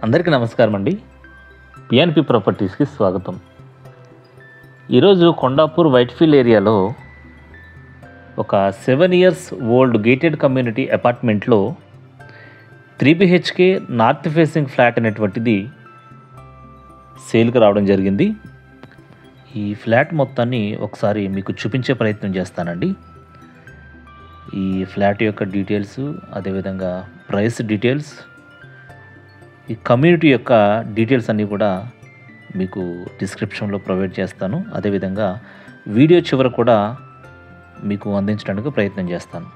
అందరికీ నమస్కారం అండి. పిఎన్పి ప్రాపర్టీస్కి స్వాగతం. ఈరోజు కొండాపూర్ వైట్ఫీల్డ్ ఏరియాలో ఒక 7 years ఓల్డ్ గేటెడ్ కమ్యూనిటీ అపార్ట్మెంట్లో 3 BHK నార్త్ ఫేసింగ్ ఫ్లాట్ అనేటువంటిది సేల్కి రావడం జరిగింది. ఈ ఫ్లాట్ మొత్తాన్ని ఒకసారి మీకు చూపించే ప్రయత్నం చేస్తానండి. ఈ ఫ్లాట్ యొక్క డీటెయిల్స్, అదేవిధంగా ప్రైస్ డీటెయిల్స్, ఈ కమ్యూనిటీ యొక్క డీటెయిల్స్ అన్నీ కూడా మీకు డిస్క్రిప్షన్లో ప్రొవైడ్ చేస్తాను. అదేవిధంగా వీడియో చివర కూడా మీకు అందించడానికి ప్రయత్నం చేస్తాను.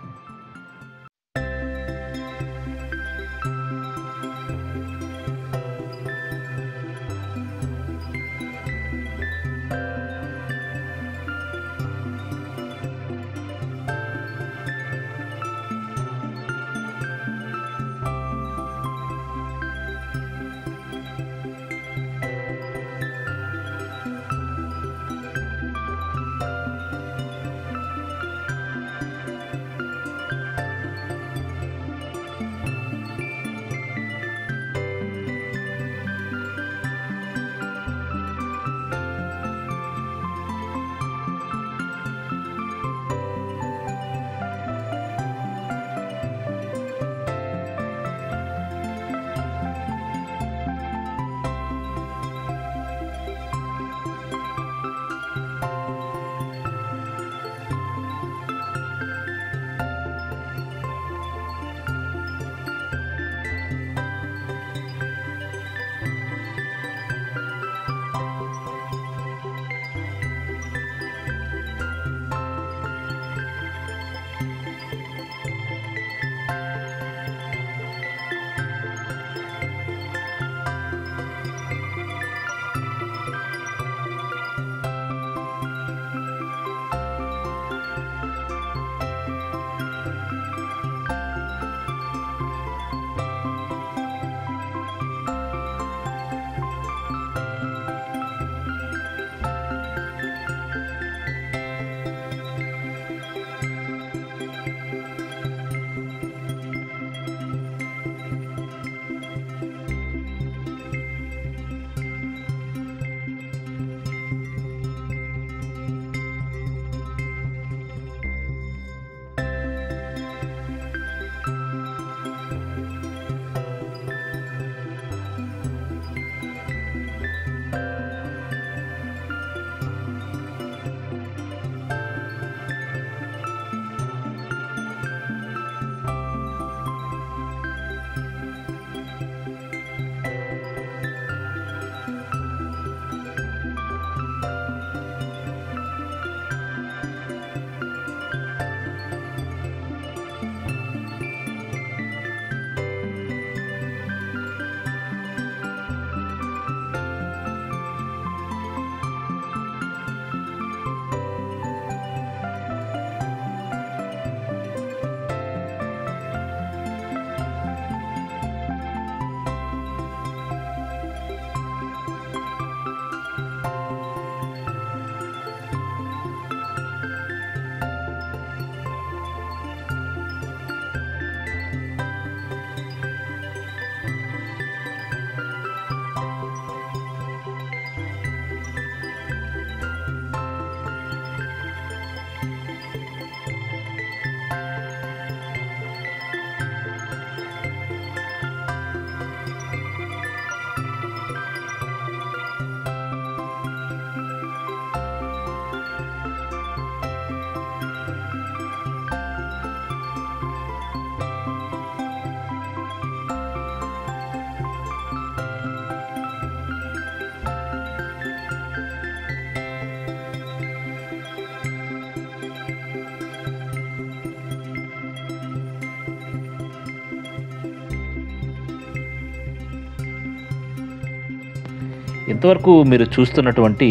ఇంతవరకు మీరు చూస్తున్నటువంటి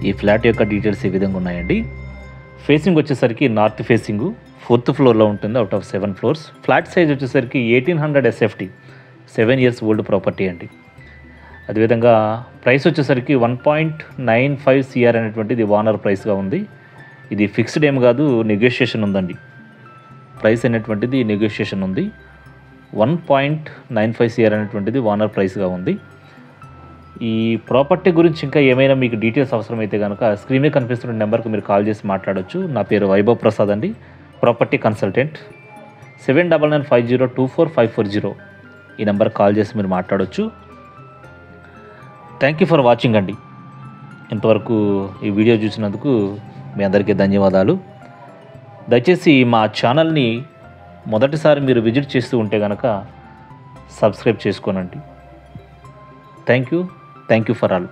ఈ ఫ్లాట్ యొక్క డీటెయిల్స్ ఈ విధంగా ఉన్నాయండి. ఫేసింగ్ వచ్చేసరికి నార్త్ ఫేసింగ్ 4th ఫ్లోర్లో ఉంటుంది out of 7 floors. Flat size వచ్చేసరికి 1800 SFT, 7 years ఓల్డ్ ప్రాపర్టీ అండి. అదేవిధంగా ప్రైస్ వచ్చేసరికి 1.95 CR అనేటువంటిది ఓనర్ ప్రైస్గా ఉంది. ఇది ఫిక్స్డ్ ఏం కాదు, నెగోషియేషన్ ఉందండి. ప్రైస్ అనేటువంటిది నెగోషియేషన్ ఉంది. 1.95 CR అనేటువంటిది ఓనర్ ప్రైస్గా ఉంది. ఈ ప్రాపర్టీ గురించి ఇంకా ఏమైనా మీకు డీటెయిల్స్ అవసరమైతే కనుక స్క్రీన్ మీద కనిపిస్తున్న నెంబర్కి మీరు కాల్ చేసి మాట్లాడొచ్చు. నా పేరు వైభవ్ ప్రసాద్ అండి, ప్రాపర్టీ కన్సల్టెంట్. 7995024540 ఈ నెంబర్కి కాల్ చేసి మీరు మాట్లాడొచ్చు. థ్యాంక్ యూ ఫర్ వాచింగ్ అండి. ఇంతవరకు ఈ వీడియో చూసినందుకు మీ అందరికీ ధన్యవాదాలు. దయచేసి మా ఛానల్ని మొదటిసారి మీరు విజిట్ చేస్తూ ఉంటే కనుక సబ్స్క్రైబ్ చేసుకోనండి. Thank you for all.